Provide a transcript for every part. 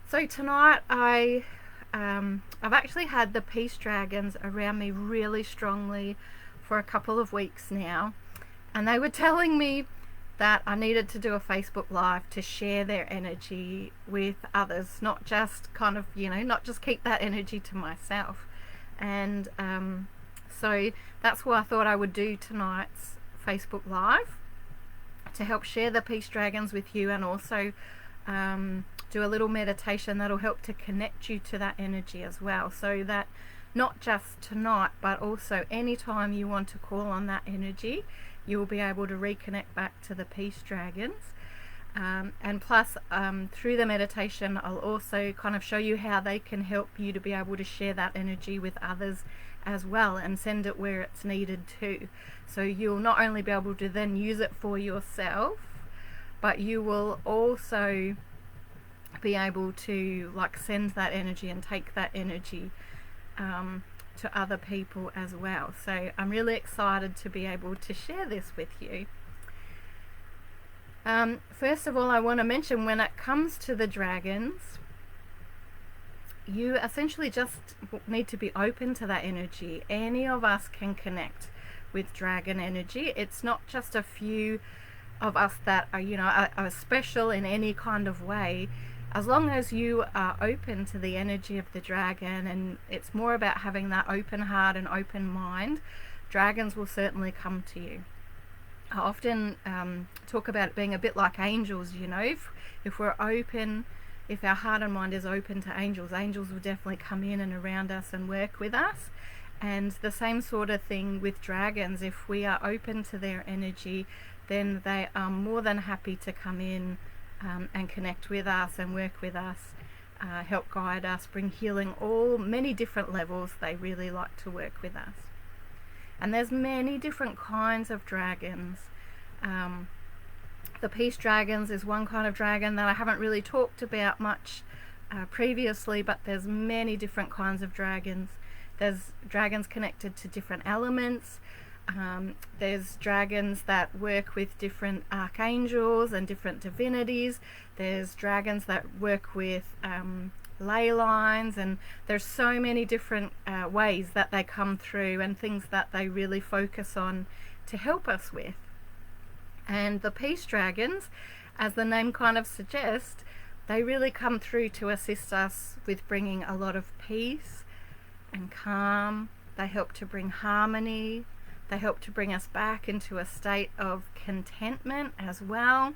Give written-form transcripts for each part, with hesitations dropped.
So tonight I've actually had the peace dragons around me really strongly for a couple of weeks now, and they were telling me that I needed to do a Facebook Live to share their energy with others, not just not just keep that energy to myself. And so that's why I thought I would do tonight's Facebook Live to help share the peace dragons with you, and also do a little meditation that'll help to connect you to that energy as well, so that not just tonight but also anytime you want to call on that energy, you will be able to reconnect back to the peace dragons. And plus, through the meditation, I'll also kind of show you how they can help you to be able to share that energy with others as well, and send it where it's needed too. So you'll not only be able to then use it for yourself, but you will also be able to send that energy and take that energy to other people as well. So I'm really excited to be able to share this with you. First of all, I want to mention, when it comes to the dragons, you essentially just need to be open to that energy. Any of us can connect with dragon energy. It's not just a few of us that are special in any kind of way. As long as you are open to the energy of the dragon, and it's more about having that open heart and open mind, dragons will certainly come to you. I often talk about it being a bit like angels. If we're open, if our heart and mind is open to angels, angels will definitely come in and around us and work with us. And the same sort of thing with dragons. If we are open to their energy, then they are more than happy to come in and connect with us and work with us, help guide us, bring healing, many different levels. They really like to work with us. And there's many different kinds of dragons. The peace dragons is one kind of dragon that I haven't really talked about much previously, but there's many different kinds of dragons. There's dragons connected to different elements. There's dragons that work with different archangels and different divinities. There's dragons that work with ley lines, and there's so many different ways that they come through, and things that they really focus on to help us with. And the peace dragons, as the name kind of suggests, they really come through to assist us with bringing a lot of peace and calm. They help to bring harmony. They help to bring us back into a state of contentment as well.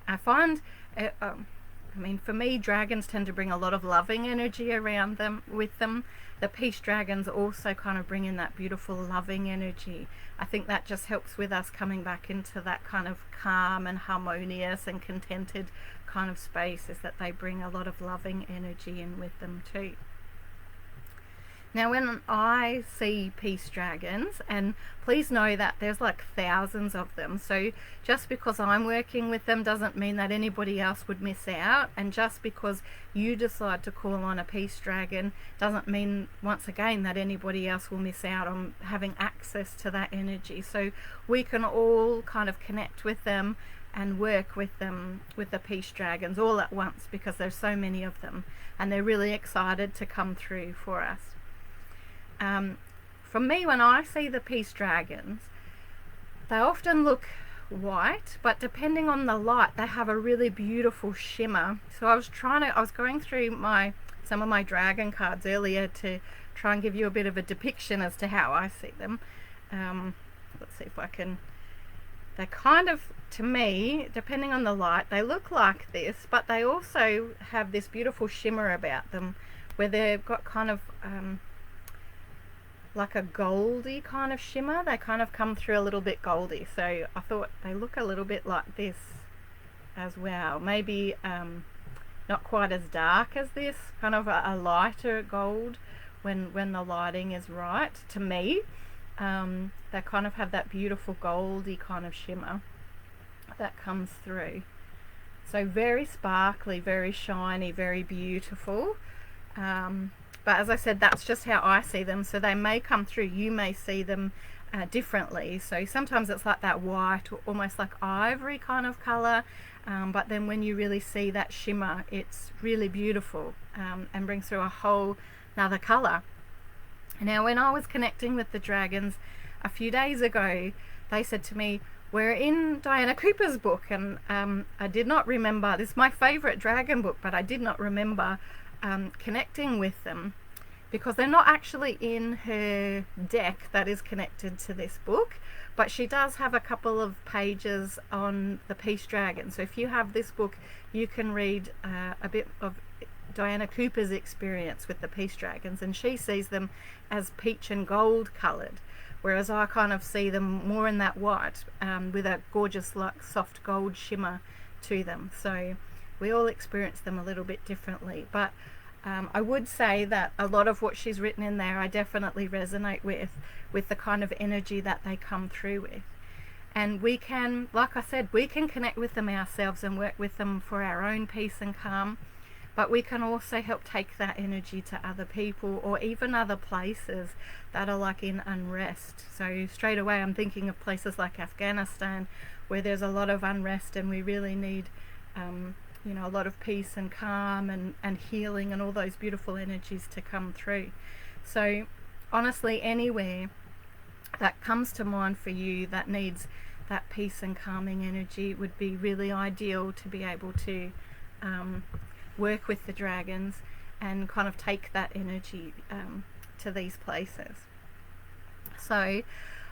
I find, for me, dragons tend to bring a lot of loving energy around them, with them. The peace dragons also kind of bring in that beautiful loving energy. I think that just helps with us coming back into that kind of calm and harmonious and contented kind of space, is that they bring a lot of loving energy in with them too. Now, when I see peace dragons, and please know that there's thousands of them, so just because I'm working with them doesn't mean that anybody else would miss out, and just because you decide to call on a peace dragon doesn't mean, once again, that anybody else will miss out on having access to that energy. So we can all kind of connect with them and work with them, with the peace dragons, all at once, because there's so many of them, and they're really excited to come through for us. For me, when I see the peace dragons, they often look white, but depending on the light, they have a really beautiful shimmer. So I was going through some of my dragon cards earlier to try and give you a bit of a depiction as to how I see them. Let's see if I can. They kind of, to me, depending on the light, they look like this, but they also have this beautiful shimmer about them, where they've got kind of like a goldy kind of shimmer. They kind of come through a little bit goldy, so I thought they look a little bit like this as well. Maybe not quite as dark as this, kind of a lighter gold when the lighting is right. To me, they kind of have that beautiful goldy kind of shimmer that comes through. So very sparkly, very shiny, very beautiful. But as I said, that's just how I see them. So they may come through. You may see them differently. So sometimes it's like that white or almost like ivory kind of colour, but then when you really see that shimmer, it's really beautiful, and brings through a whole another color. Now, when I was connecting with the dragons a few days ago, they said to me, we're in Diana Cooper's book, and I did not remember, this is my favorite dragon book, but I did not remember connecting with them, because they're not actually in her deck that is connected to this book, but she does have a couple of pages on the Peace Dragon. So if you have this book, you can read a bit of Diana Cooper's experience with the Peace Dragons, and she sees them as peach and gold coloured, whereas I kind of see them more in that white, with a gorgeous like soft gold shimmer to them. So we all experience them a little bit differently, but I would say that a lot of what she's written in there I definitely resonate with the kind of energy that they come through with. And we can, like I said, we can connect with them ourselves and work with them for our own peace and calm, but we can also help take that energy to other people or even other places that are like in unrest. So straight away I'm thinking of places like Afghanistan, where there's a lot of unrest and we really need a lot of peace and calm and healing and all those beautiful energies to come through. So honestly, anywhere that comes to mind for you that needs that peace and calming energy would be really ideal to be able to work with the dragons and kind of take that energy to these places. So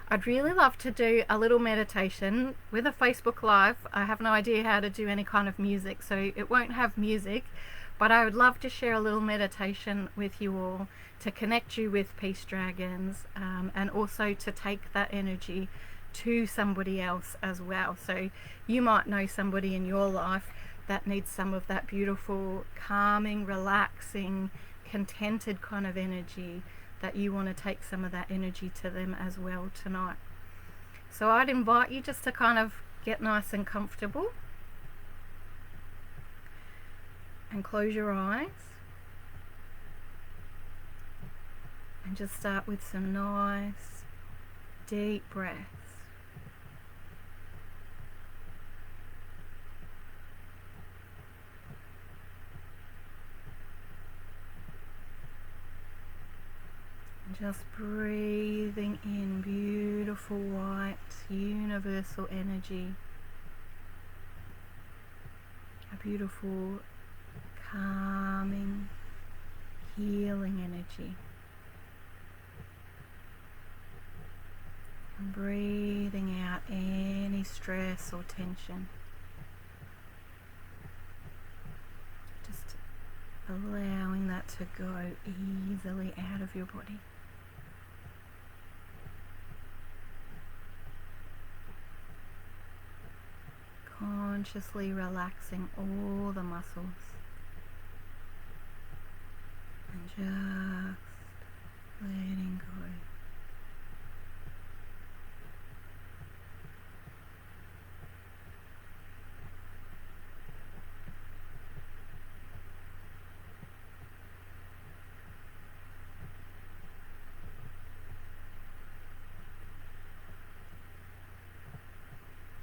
I'd really love to do a little meditation with a Facebook Live. I have no idea how to do any kind of music, so it won't have music, but I would love to share a little meditation with you all to connect you with Peace Dragons, and also to take that energy to somebody else as well. So you might know somebody in your life that needs some of that beautiful, calming, relaxing, contented kind of energy, that you want to take some of that energy to them as well tonight. So I'd invite you just to kind of get nice and comfortable and close your eyes and just start with some nice deep breaths. Just breathing in beautiful white universal energy, a beautiful calming, healing energy. And breathing out any stress or tension. Just allowing that to go easily out of your body. Consciously relaxing all the muscles and just letting go.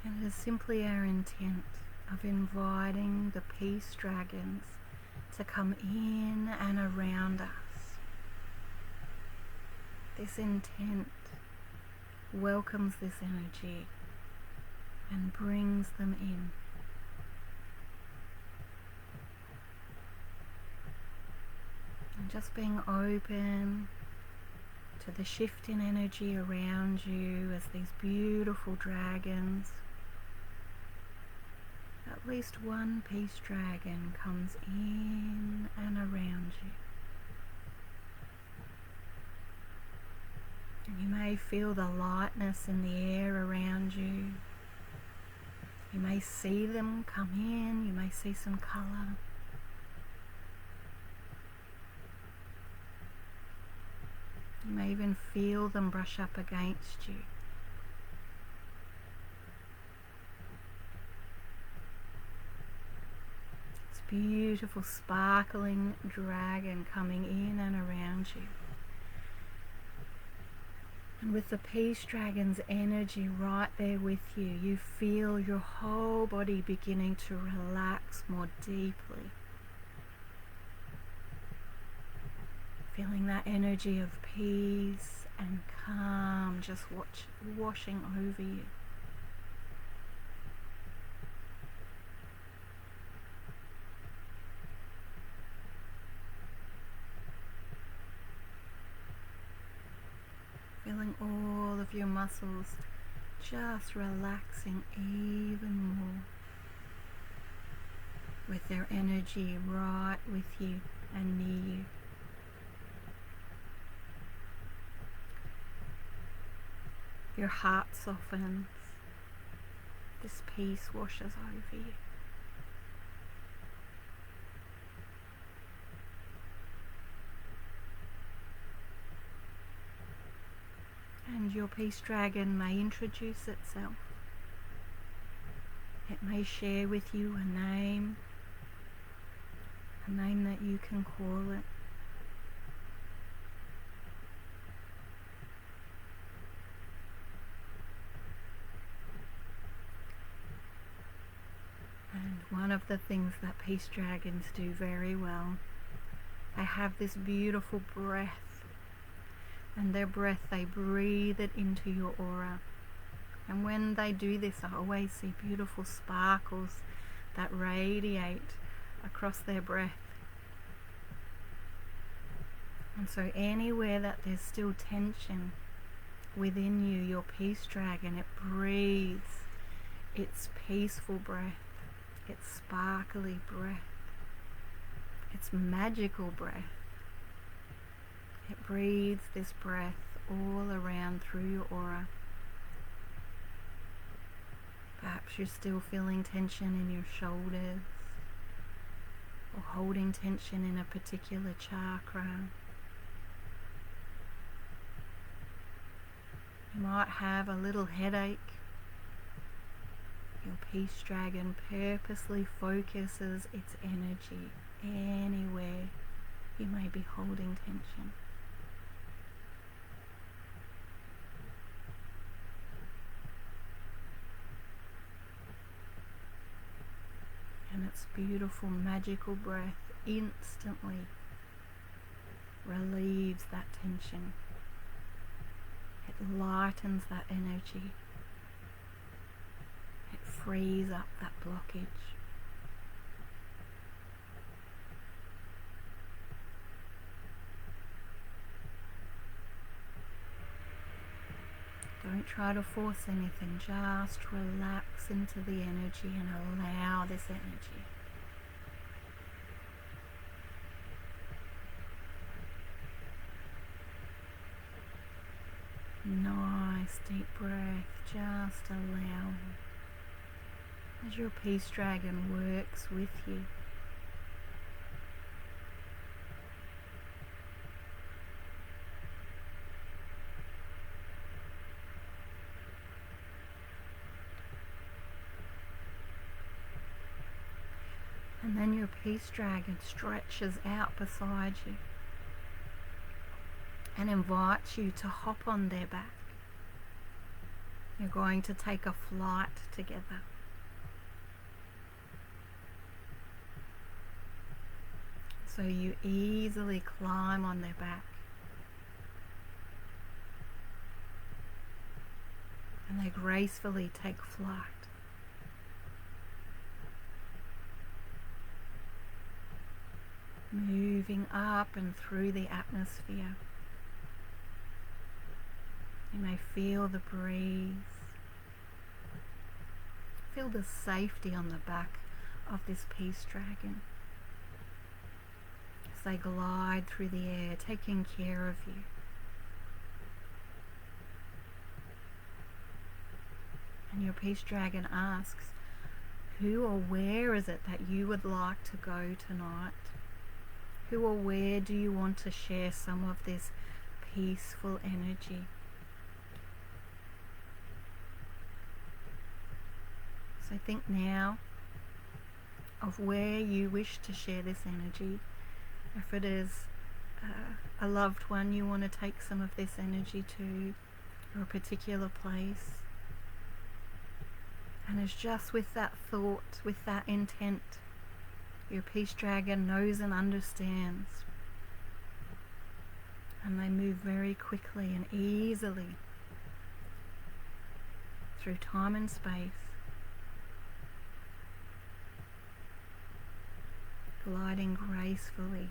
And it is simply our intent of inviting the Peace Dragons to come in and around us. This intent welcomes this energy and brings them in. And just being open to the shift in energy around you as these beautiful dragons, at least one Peace Dragon comes in and around you. And you may feel the lightness in the air around you. You may see them come in, you may see some colour. You may even feel them brush up against you. It's a beautiful sparkling dragon coming in and around you. And with the Peace Dragon's energy right there with you, you feel your whole body beginning to relax more deeply. Feeling that energy of peace and calm just washing over you. Feeling all of your muscles just relaxing even more with their energy right with you and near you. Your heart softens. This peace washes over you. And your Peace Dragon may introduce itself. It may share with you a name that you can call it. And one of the things that Peace Dragons do very well, they have this beautiful breath. And their breath, they breathe it into your aura. And when they do this, I always see beautiful sparkles that radiate across their breath. And so anywhere that there's still tension within you, your Peace Dragon, it breathes its peaceful breath, its sparkly breath, its magical breath. It breathes this breath all around through your aura. Perhaps you're still feeling tension in your shoulders or holding tension in a particular chakra. You might have a little headache. Your Peace Dragon purposely focuses its energy anywhere you may be holding tension. And its beautiful magical breath instantly relieves that tension. It lightens that energy. It frees up that blockage. Don't try to force anything, just relax into the energy and allow this energy. Nice deep breath, just allowing as your Peace Dragon works with you. And then your Peace Dragon stretches out beside you and invites you to hop on their back. You're going to take a flight together. So you easily climb on their back. And they gracefully take flight. Moving up and through the atmosphere. You may feel the breeze. Feel the safety on the back of this Peace Dragon as they glide through the air, taking care of you. And your Peace Dragon asks, who or where is it that you would like to go tonight? Who or where do you want to share some of this peaceful energy? So think now of where you wish to share this energy. If it is a loved one you want to take some of this energy to, or a particular place. And it's just with that thought, with that intent, your peace dragon knows and understands. And they move very quickly and easily through time and space, gliding gracefully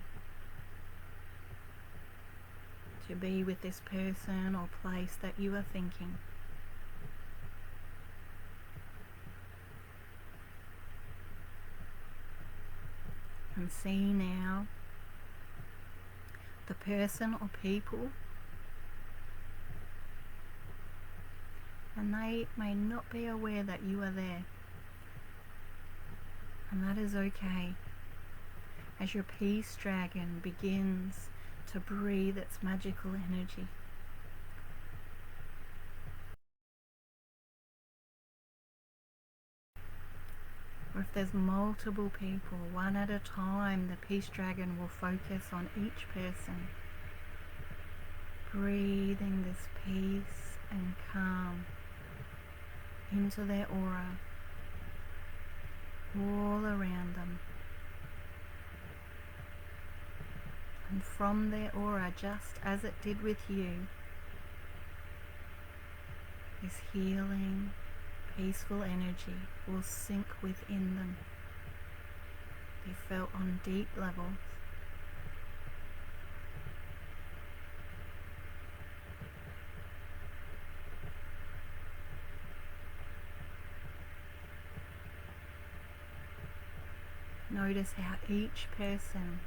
to be with this person or place that you are thinking. And see now the person or people, and they may not be aware that you are there, and that is okay, as your peace dragon begins to breathe its magical energy. Or if there's multiple people, one at a time, the peace dragon will focus on each person, breathing this peace and calm into their aura, all around them. And from their aura, just as it did with you, this healing, peaceful energy will sink within them, be felt on deep levels. Notice how each person,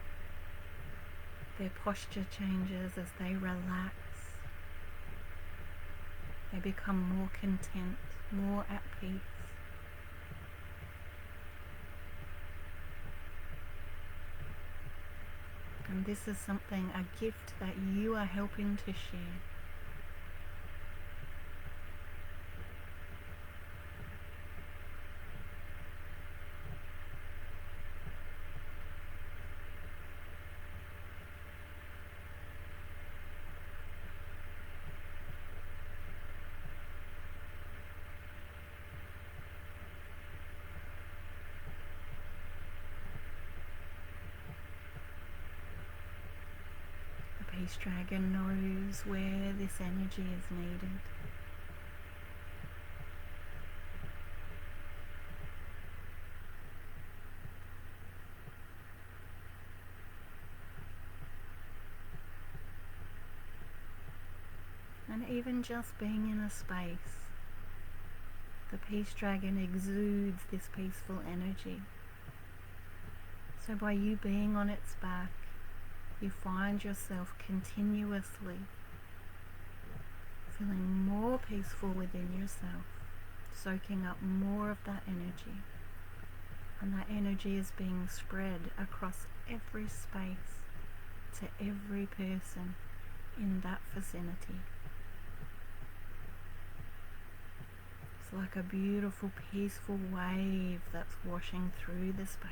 their posture changes as they relax. They become more content, more at peace. And this is something, a gift that you are helping to share. The peace dragon knows where this energy is needed. And even just being in a space, the peace dragon exudes this peaceful energy. So by you being on its back, you find yourself continuously feeling more peaceful within yourself, soaking up more of that energy. And that energy is being spread across every space to every person in that vicinity. It's like a beautiful, peaceful wave that's washing through the space.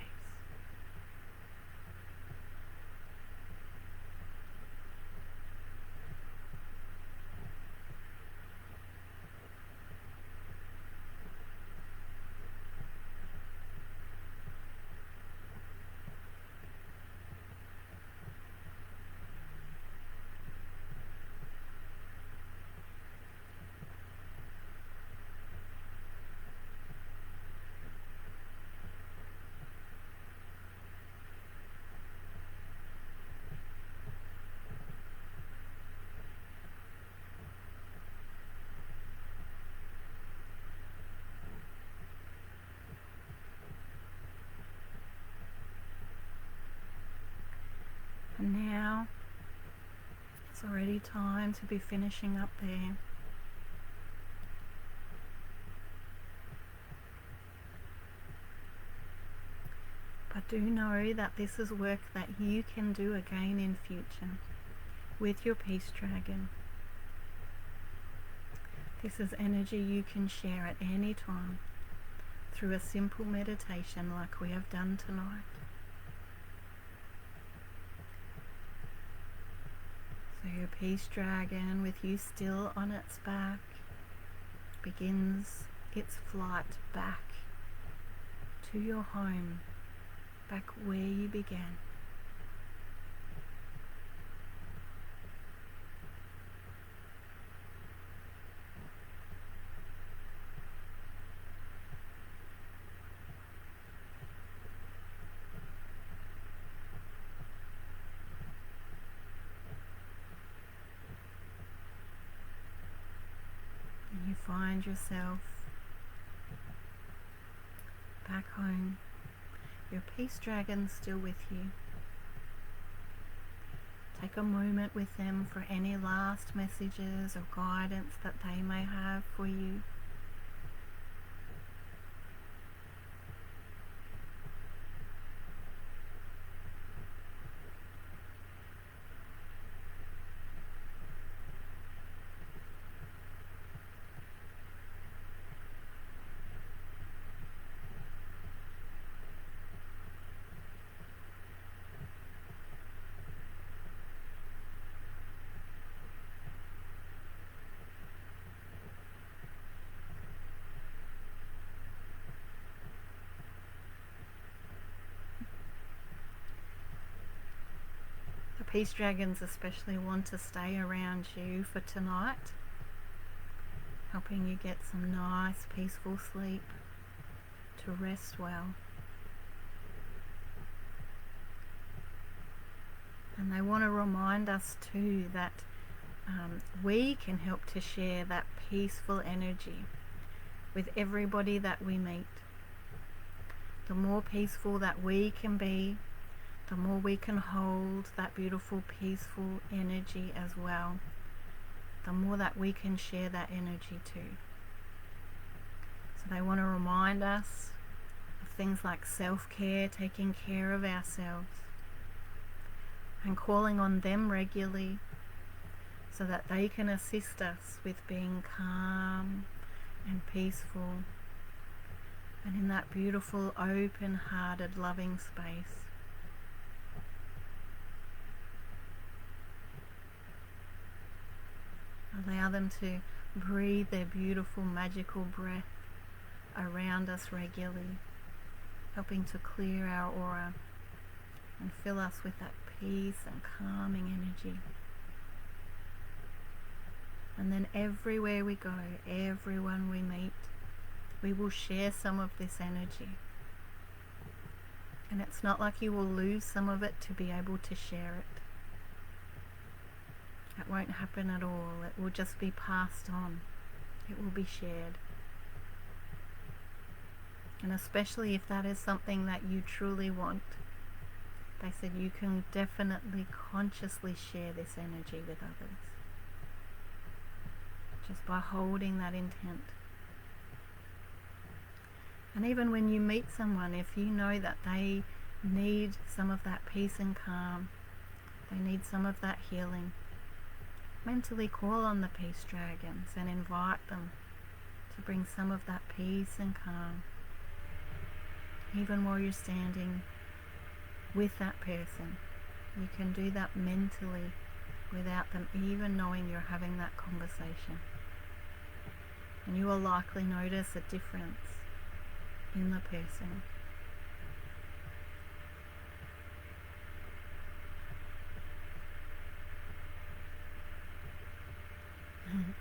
And now it's already time to be finishing up there. But do know that this is work that you can do again in future with your peace dragon. This is energy you can share at any time through a simple meditation like we have done tonight. So Your peace dragon, with you still on its back, begins its flight back to your home, back where you began. And you find yourself back home, your peace dragon still with you. Take a moment with them for any last messages or guidance that they may have for you. The peace dragons especially want to stay around you for tonight, helping you get some nice peaceful sleep, to rest well. And they want to remind us too that we can help to share that peaceful energy with everybody that we meet. The more peaceful that we can be, the more we can hold that beautiful, peaceful energy as well, the more that we can share that energy too. So they want to remind us of things like self-care, taking care of ourselves, and calling on them regularly so that they can assist us with being calm and peaceful and in that beautiful, open-hearted, loving space. Allow them to breathe their beautiful, magical breath around us regularly, helping to clear our aura and fill us with that peace and calming energy. And then everywhere we go, everyone we meet, we will share some of this energy. And it's not like you will lose some of it to be able to share it. It won't happen at all. It will just be passed on. It will be shared. And especially if that is something that you truly want, they said you can definitely consciously share this energy with others, just by holding that intent. And even when you meet someone, if you know that they need some of that peace and calm, they need some of that healing, mentally call on the peace dragons and invite them to bring some of that peace and calm, even while you're standing with that person. You can do that mentally without them even knowing you're having that conversation. And you will likely notice a difference in the person.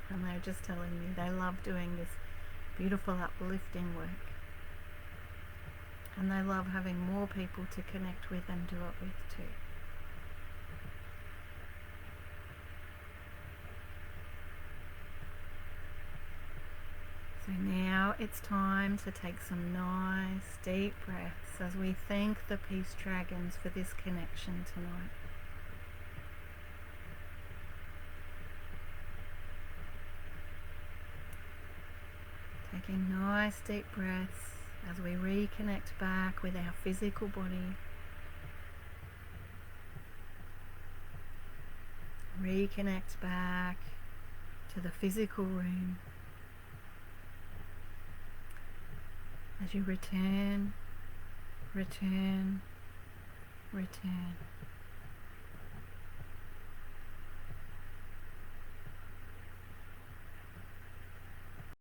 And they're just telling me they love doing this beautiful uplifting work. And they love having more people to connect with and do it with too. So now it's time to take some nice deep breaths as we thank the peace dragons for this connection tonight. Taking nice deep breaths as we reconnect back with our physical body. Reconnect back to the physical room. As you return, return, return.